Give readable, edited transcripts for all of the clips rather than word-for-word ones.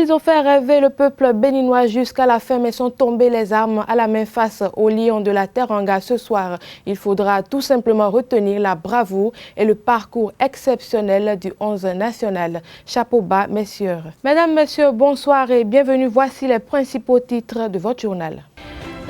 Ils ont fait rêver le peuple béninois jusqu'à la fin, mais sont tombés les armes à la main face aux Lions de la Teranga ce soir. Il faudra tout simplement retenir la bravoure et le parcours exceptionnel du 11 national. Chapeau bas, messieurs. Mesdames, messieurs, bonsoir et bienvenue. Voici les principaux titres de votre journal.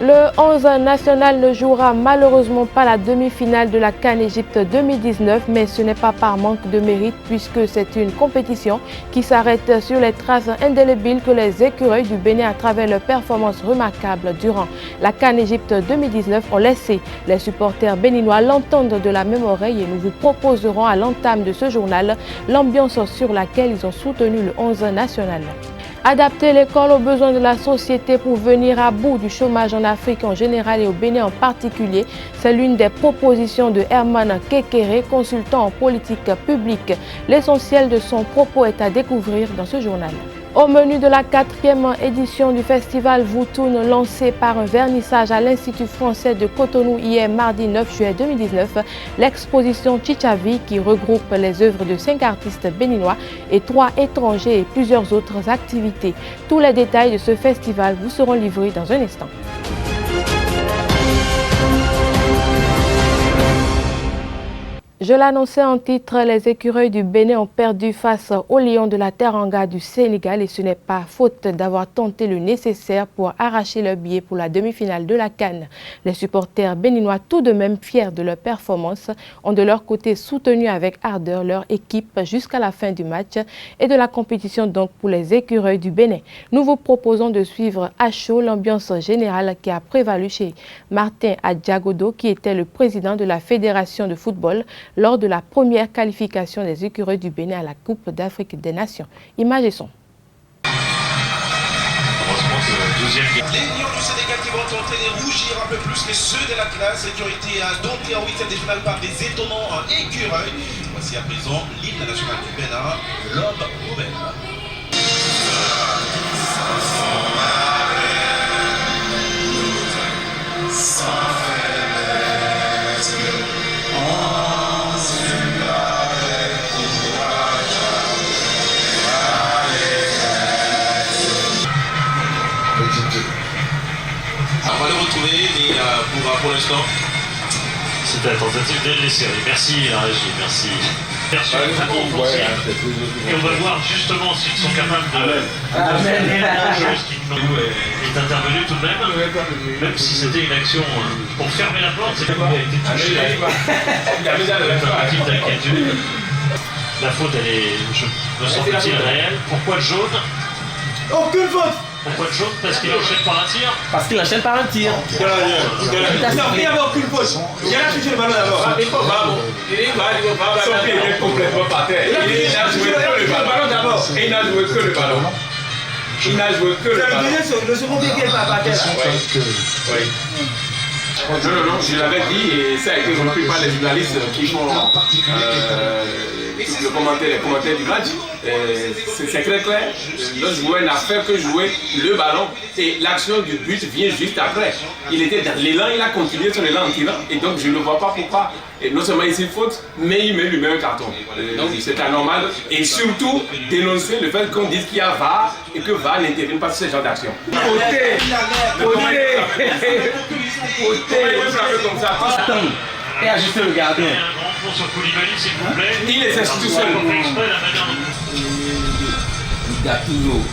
Le 11 national ne jouera malheureusement pas la demi-finale de la CAN Égypte 2019, mais ce n'est pas par manque de mérite puisque c'est une compétition qui s'arrête sur les traces indélébiles que les écureuils du Bénin à travers leurs performances remarquables durant la CAN Égypte 2019 ont laissé les supporters béninois l'entendre de la même oreille et nous vous proposerons à l'entame de ce journal l'ambiance sur laquelle ils ont soutenu le 11 national. Adapter l'école aux besoins de la société pour venir à bout du chômage en Afrique en général et au Bénin en particulier, c'est l'une des propositions de Herman Kekere, consultant en politique publique. L'essentiel de son propos est à découvrir dans ce journal. Au menu de la 4e édition du festival Voutoun, lancé par un vernissage à l'Institut français de Cotonou hier mardi 9 juillet 2019, l'exposition Chichavi qui regroupe les œuvres de 5 artistes béninois et 3 étrangers et plusieurs autres activités. Tous les détails de ce festival vous seront livrés dans un instant. Je l'annonçais en titre, les écureuils du Bénin ont perdu face aux Lions de la Teranga du Sénégal et ce n'est pas faute d'avoir tenté le nécessaire pour arracher leur billet pour la demi-finale de la CAN. Les supporters béninois, tout de même fiers de leur performance, ont de leur côté soutenu avec ardeur leur équipe jusqu'à la fin du match et de la compétition donc pour les écureuils du Bénin. Nous vous proposons de suivre à chaud l'ambiance générale qui a prévalu chez Martin Adjagodo qui était le président de la Fédération de football lors de la première qualification des écureuils du Bénin à la Coupe d'Afrique des Nations. Images et son. Les Lions du Sénégal qui vont entraîner rougir un peu plus que ceux de la classe et qui ont été domptés en huitième de finale par des étonnants écureuils. Voici à présent l'hymne national du Bénin, l'Homme Rouben. On va les retrouver, mais pour l'instant. C'était la tentative de les séries. Merci la régie, merci. Merci. Et on va voir justement s'ils sont capables de. Chose qui est intervenue tout de même si c'était une action pour fermer la porte, c'est comme il a été touché. Il y avait un petit d'inquiétude. La faute, elle est, me semble-t-il, réelle. Pourquoi le jaune? Aucune faute. Pourquoi le jaune? Parce qu'il enchaîne par un tir. Parce qu'il enchaîne par un tir. Non, il n'y avait aucune faute. Il a touché le ballon d'abord. Il est complètement par terre. Il a joué que le ballon d'abord. Et il n'a joué que le ballon. Il n'a joué que le ballon. Le second pied qui est par terre. Oui. Non, je l'avais dit et ça a été repris par les journalistes qui font les commentaires du match. C'est très clair. Le joueur n'a fait que jouer le ballon et l'action du but vient juste après. Il était dans l'élan, il a continué son élan en tirant et donc je ne vois pas pourquoi. Et non seulement il faute, mais il met lui-même un carton. Donc c'est anormal et surtout dénoncer le fait qu'on dise qu'il y a VAR et que VAR n'intervient pas sur ce genre d'action. Et ajuster le gardien. Un grand pont sur Koulibaly, s'il vous plaît. Il est tout seul. Il garde toujours.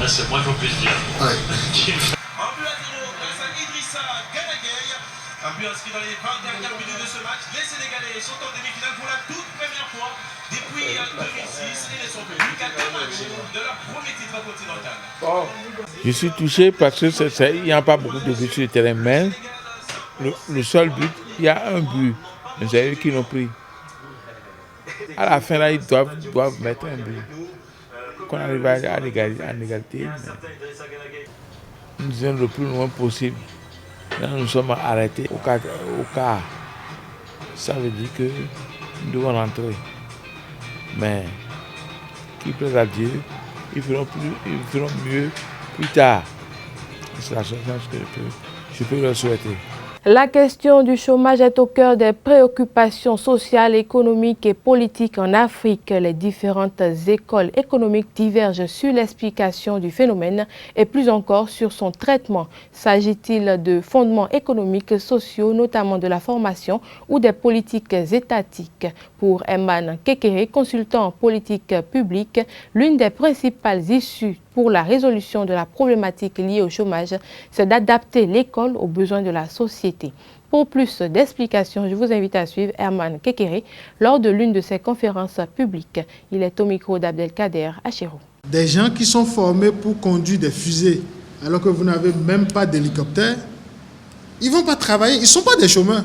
C'est moins qu'on puisse dire. Un but à 0 grâce à Idrissa Ganagay. Un but inscrit dans les 20 dernières minutes de ce match. Les Sénégalais sont en demi-finale pour la toute première fois depuis 2006 et ne sont plus qu'à 2 matchs de leur premier titre continental. Je suis touché parce que il n'y a pas beaucoup de buts sur le terrain, mais le seul but, il y a un but. Mais c'est eux qui l'ont pris. À la fin, là, ils doivent mettre un but. Qu'on arrive à l'égalité. Nous disons le plus loin possible. Là, nous sommes arrêtés au quart. Ça veut dire que nous devons rentrer. Mais, qui plaît à Dieu, ils feront mieux plus tard. C'est la seule chose que je peux leur souhaiter. La question du chômage est au cœur des préoccupations sociales, économiques et politiques en Afrique. Les différentes écoles économiques divergent sur l'explication du phénomène et plus encore sur son traitement. S'agit-il de fondements économiques, sociaux, notamment de la formation ou des politiques étatiques? Pour Emman Kekere, consultant en politique publique, l'une des principales issues pour la résolution de la problématique liée au chômage, c'est d'adapter l'école aux besoins de la société. Pour plus d'explications, je vous invite à suivre Emman Kekere lors de l'une de ses conférences publiques. Il est au micro d'Abdelkader Achero. Des gens qui sont formés pour conduire des fusées alors que vous n'avez même pas d'hélicoptère, ils ne vont pas travailler, ils ne sont pas des chômeurs.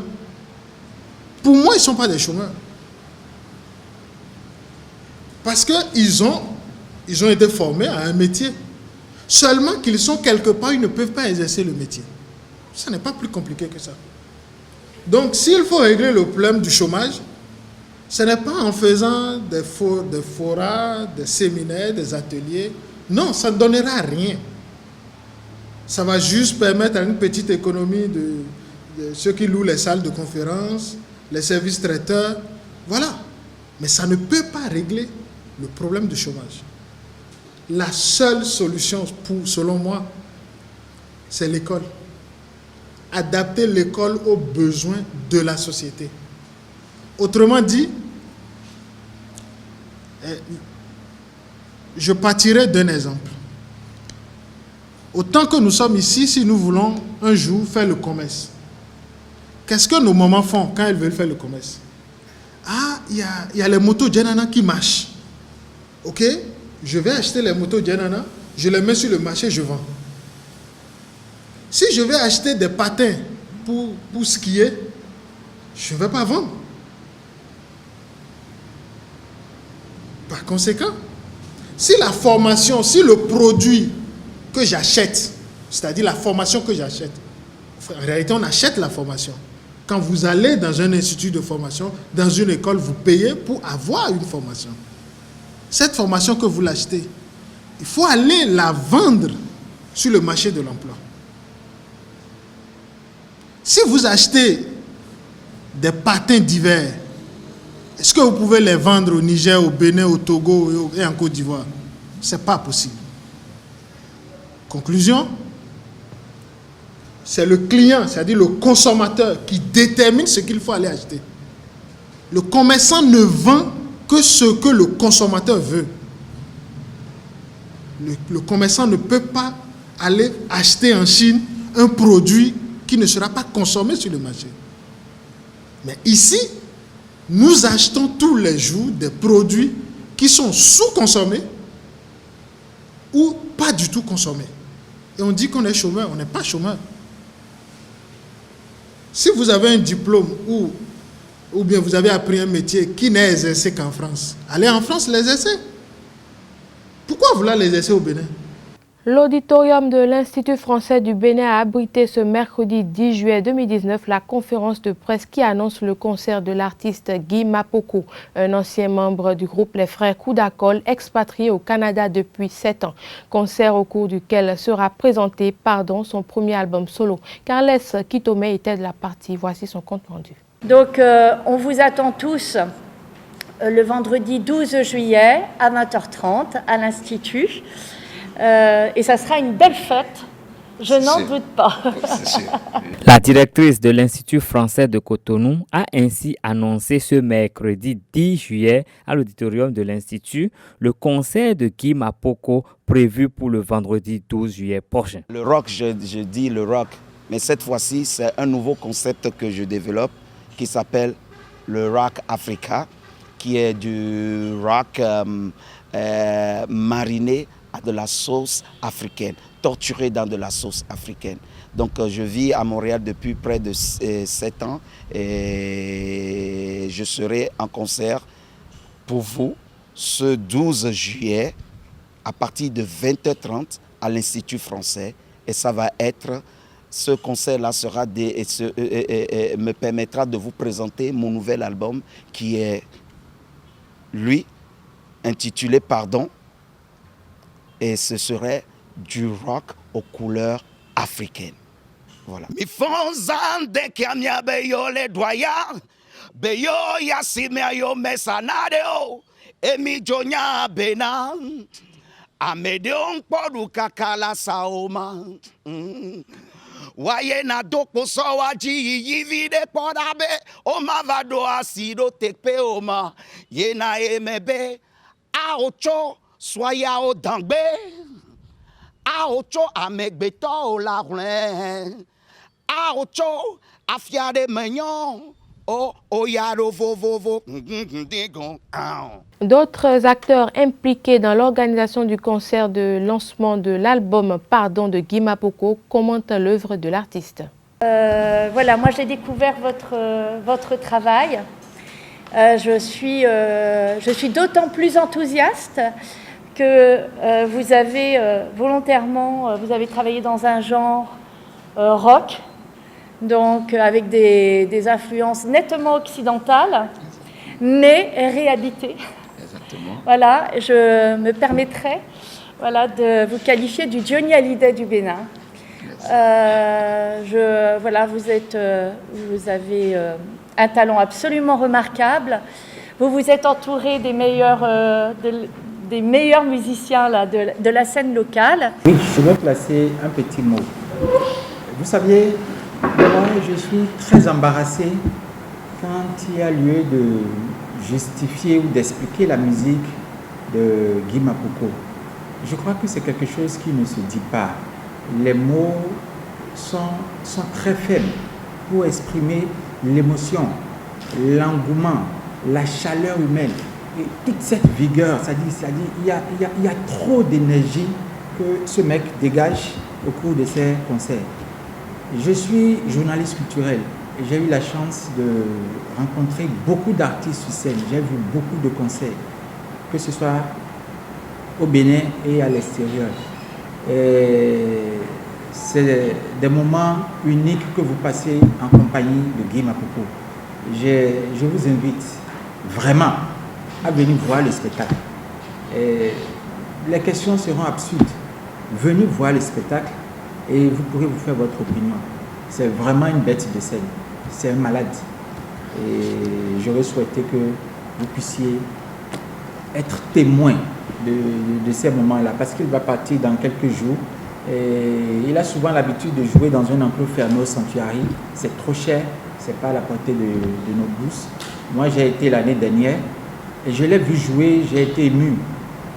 Pour moi, ils ne sont pas des chômeurs. Parce qu'ils ont été formés à un métier. Seulement qu'ils sont quelque part, ils ne peuvent pas exercer le métier. Ça n'est pas plus compliqué que ça. Donc, s'il faut régler le problème du chômage, ce n'est pas en faisant des forats, des séminaires, des ateliers. Non, ça ne donnera rien. Ça va juste permettre à une petite économie de ceux qui louent les salles de conférence, les services traiteurs. Voilà. Mais ça ne peut pas régler le problème du chômage. La seule solution, selon moi, c'est l'école. Adapter l'école aux besoins de la société. Autrement dit, je partirai d'un exemple. Autant que nous sommes ici, si nous voulons un jour faire le commerce, qu'est-ce que nos mamans font quand elles veulent faire le commerce? Ah, il y a les motos Djanana qui marchent. Ok, je vais acheter les motos Djanana, je les mets sur le marché, je vends. Si je vais acheter des patins pour skier, je ne vais pas vendre. Par conséquent, si la formation, si le produit que j'achète, c'est-à-dire la formation que j'achète, en réalité on achète la formation. Quand vous allez dans un institut de formation, dans une école, vous payez pour avoir une formation. Cette formation que vous l'achetez, il faut aller la vendre sur le marché de l'emploi. Si vous achetez des patins d'hiver, est-ce que vous pouvez les vendre au Niger, au Bénin, au Togo et en Côte d'Ivoire? Ce n'est pas possible. Conclusion, c'est le client, c'est-à-dire le consommateur, qui détermine ce qu'il faut aller acheter. Le commerçant ne vend que ce que le consommateur veut. Le commerçant ne peut pas aller acheter en Chine un produit qui ne sera pas consommé sur le marché. Mais ici, nous achetons tous les jours des produits qui sont sous-consommés ou pas du tout consommés. Et on dit qu'on est chômeur, on n'est pas chômeur. Si vous avez un diplôme ou bien vous avez appris un métier qui n'est exercé qu'en France, allez en France l'exercer. Pourquoi vouloir l'exercer au Bénin? L'auditorium de l'Institut français du Bénin a abrité ce mercredi 10 juillet 2019 la conférence de presse qui annonce le concert de l'artiste Guy Mapoko, un ancien membre du groupe Les Frères Koudakol, expatrié au Canada depuis 7 ans. Concert au cours duquel sera présenté son premier album solo. Carles Kitome était de la partie. Voici son compte rendu. Donc on vous attend tous le vendredi 12 juillet à 20h30 à l'Institut. Et ça sera une belle fête, je n'en doute pas. La directrice de l'Institut français de Cotonou a ainsi annoncé ce mercredi 10 juillet à l'auditorium de l'Institut le concert de Guy Mapoko prévu pour le vendredi 12 juillet prochain. Le rock, je dis le rock, mais cette fois-ci, c'est un nouveau concept que je développe qui s'appelle le Rock Africa, qui est du rock mariné à de la sauce africaine, torturé dans de la sauce africaine. Donc je vis à Montréal depuis près de 7 ans et je serai en concert pour vous ce 12 juillet à partir de 20h30 à l'Institut français. Et ça va être, ce concert-là sera me permettra de vous présenter mon nouvel album qui est, lui, intitulé Pardon. Et ce serait du rock aux couleurs africaines. Voilà. Mi fonzande kiamia beyo le doya beyo yasime yo mesanadeo emi jonya bena amedeon podu kakala saoma waye na doko sowaji yivide podabe oma vado asido tekpe oma yena emebe aocho soya o dangbe aocho amegbeto o la ren aocho afiade menyon o oyaro vovovo. D'autres acteurs impliqués dans l'organisation du concert de lancement de l'album Pardon de Guy Mapoko commentent l'œuvre de l'artiste. Voilà, moi j'ai découvert votre travail. Je suis d'autant plus enthousiaste que vous avez volontairement travaillé dans un genre rock, donc avec des influences nettement occidentales, mais réhabilitées. Exactement. Voilà, je me permettrai de vous qualifier du Johnny Hallyday du Bénin. Vous avez un talent absolument remarquable. Vous vous êtes entouré des meilleurs musiciens là, de la scène locale. Oui, je vais placer un petit mot. Vous saviez, moi, je suis très embarrassé quand il y a lieu de justifier ou d'expliquer la musique de Guy Mapoko. Je crois que c'est quelque chose qui ne se dit pas. Les mots sont très faibles pour exprimer l'émotion, l'engouement, la chaleur humaine et toute cette vigueur. Il y a trop d'énergie que ce mec dégage au cours de ses concerts. Je suis journaliste culturel et j'ai eu la chance de rencontrer beaucoup d'artistes sur scène. J'ai vu beaucoup de concerts, que ce soit au Bénin et à l'extérieur. C'est des moments uniques que vous passez en compagnie de Guy Mapoko. Je vous invite vraiment à venir voir le spectacle. Les questions seront absurdes. Venez voir le spectacle et vous pourrez vous faire votre opinion. C'est vraiment une bête de scène. C'est un malade. Et j'aurais souhaité que vous puissiez être témoin de ces moments-là, parce qu'il va partir dans quelques jours. Et il a souvent l'habitude de jouer dans un enclos fermé au Sanctuary. C'est trop cher, c'est pas à la portée de nos bourses. Moi, j'ai été l'année dernière et je l'ai vu jouer, j'ai été ému.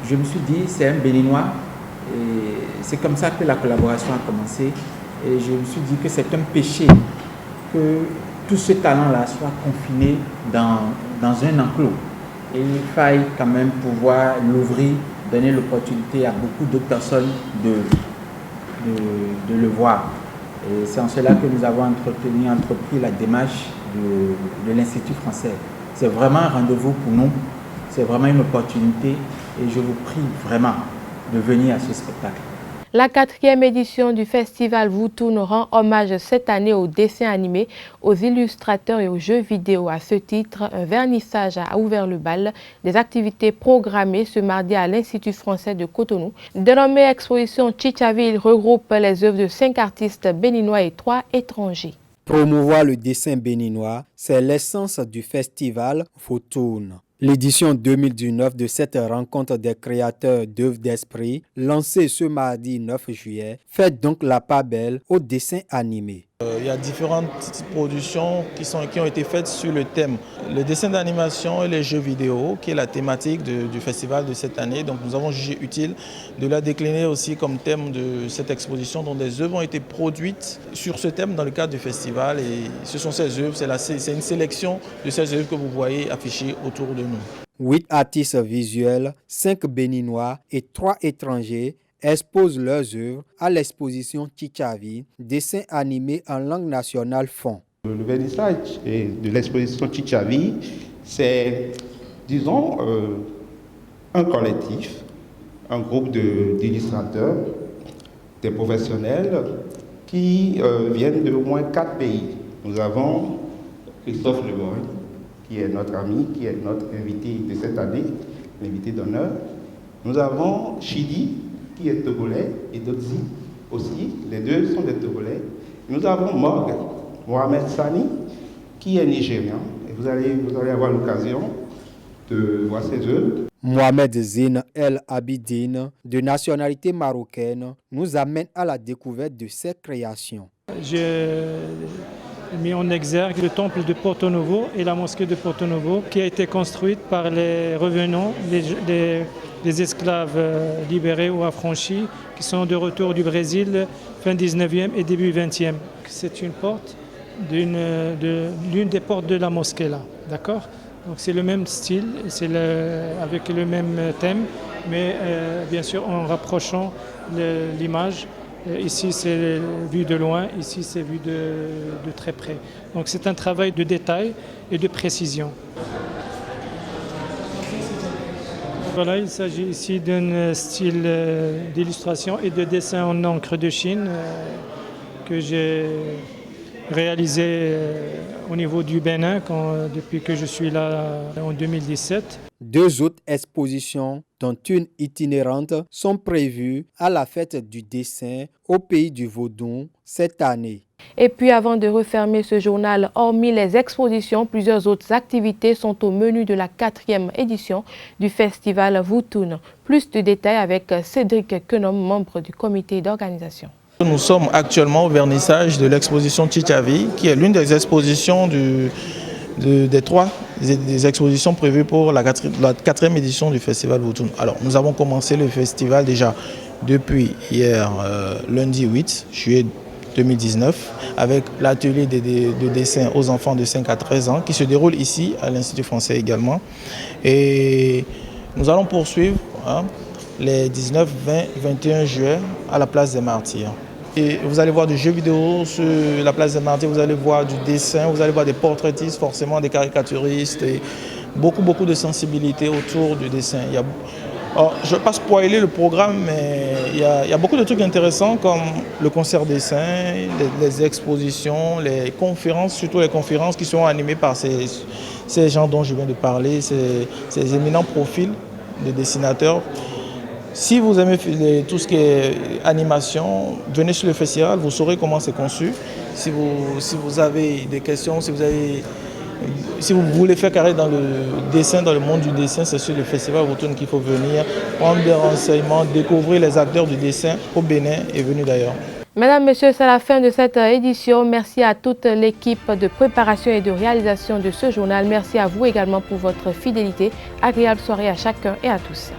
Je me suis dit, c'est un Béninois. Et c'est comme ça que la collaboration a commencé. Et je me suis dit que c'est un péché que tout ce talent-là soit confiné dans un enclos. Et il faille quand même pouvoir l'ouvrir, donner l'opportunité à beaucoup d'autres personnes de le voir. Et c'est en cela que nous avons entrepris la démarche de l'Institut français. C'est vraiment un rendez-vous pour nous, c'est vraiment une opportunité et je vous prie vraiment de venir à ce spectacle. La 4e édition du festival Voutoun rend hommage cette année aux dessins animés, aux illustrateurs et aux jeux vidéo. À ce titre, un vernissage a ouvert le bal. Des activités programmées ce mardi à l'Institut français de Cotonou. Dénommée exposition Chichavi, il regroupe les œuvres de 5 artistes béninois et 3 étrangers. Promouvoir le dessin béninois, c'est l'essence du festival Voutoun. L'édition 2019 de cette rencontre des créateurs d'œuvres d'esprit, lancée ce mardi 9 juillet, fait donc la part belle au dessin animé. Il y a différentes productions qui ont été faites sur le thème. Le dessin d'animation et les jeux vidéo, qui est la thématique du festival de cette année. Donc nous avons jugé utile de la décliner aussi comme thème de cette exposition, dont des œuvres ont été produites sur ce thème dans le cadre du festival. Et ce sont ces œuvres, c'est une sélection de ces œuvres que vous voyez affichées autour de nous. 8 artistes visuels, 5 béninois et 3 étrangers exposent leurs œuvres à l'exposition Chichavi, dessin animé en langue nationale fond. Le vernissage de l'exposition Chichavi, c'est, disons, un collectif, un groupe d'illustrateurs, des professionnels qui viennent de au moins 4 pays. Nous avons Christophe Leborgne, qui est notre ami, qui est notre invité de cette année, l'invité d'honneur. Nous avons Chidi, qui est togolais, et Dodzi aussi, les deux sont des Togolais. Nous avons Morgue, Mohamed Sani, qui est nigérian. Et vous allez avoir l'occasion de voir ses œuvres. Mohamed Zine El Abidine, de nationalité marocaine, nous amène à la découverte de ses créations. J'ai mis en exergue le temple de Porto Novo et la mosquée de Porto Novo qui a été construite par les revenants, les esclaves libérés ou affranchis qui sont de retour du Brésil fin 19e et début 20e. C'est une porte l'une des portes de la mosquée là, d'accord? Donc c'est le même style, c'est avec le même thème, mais bien sûr en rapprochant l'image. Ici c'est vu de loin, ici c'est vu de très près. Donc c'est un travail de détail et de précision. Voilà, il s'agit ici d'un style d'illustration et de dessin en encre de Chine que j'ai réalisé au niveau du Bénin depuis que je suis là en 2017. 2 autres expositions, dont une itinérante, sont prévues à la fête du dessin au pays du Vaudon cette année. Et puis avant de refermer ce journal, hormis les expositions, plusieurs autres activités sont au menu de la 4e édition du festival Voutoun. Plus de détails avec Cédric Quenom, membre du comité d'organisation. Nous sommes actuellement au vernissage de l'exposition Chichavi, qui est l'une des expositions des 3 expositions prévues pour la 4e édition du festival Voutoun. Alors, nous avons commencé le festival déjà depuis hier, lundi 8 juillet 2019, avec l'atelier de dessin aux enfants de 5 à 13 ans qui se déroule ici à l'Institut français également. Et nous allons poursuivre les 19, 20, 21 juillet à la place des Martyrs. Et vous allez voir des jeux vidéo sur la place des Martyrs, vous allez voir du dessin, vous allez voir des portraitistes, forcément des caricaturistes et beaucoup de sensibilité autour du dessin. Je ne vais pas spoiler le programme, mais il y a beaucoup de trucs intéressants comme le concert dessin, les expositions, les conférences, surtout les conférences qui sont animées par ces gens dont je viens de parler, ces éminents profils de dessinateurs. Si vous aimez tout ce qui est animation, venez sur le festival, vous saurez comment c'est conçu. Si vous avez des questions, si vous voulez faire carré dans le dessin, dans le monde du dessin, c'est sur le festival Voutoun qu'il faut venir, prendre des renseignements, découvrir les acteurs du dessin au Bénin et venir d'ailleurs. Mesdames, Messieurs, c'est la fin de cette édition. Merci à toute l'équipe de préparation et de réalisation de ce journal. Merci à vous également pour votre fidélité. Agréable soirée à chacun et à tous.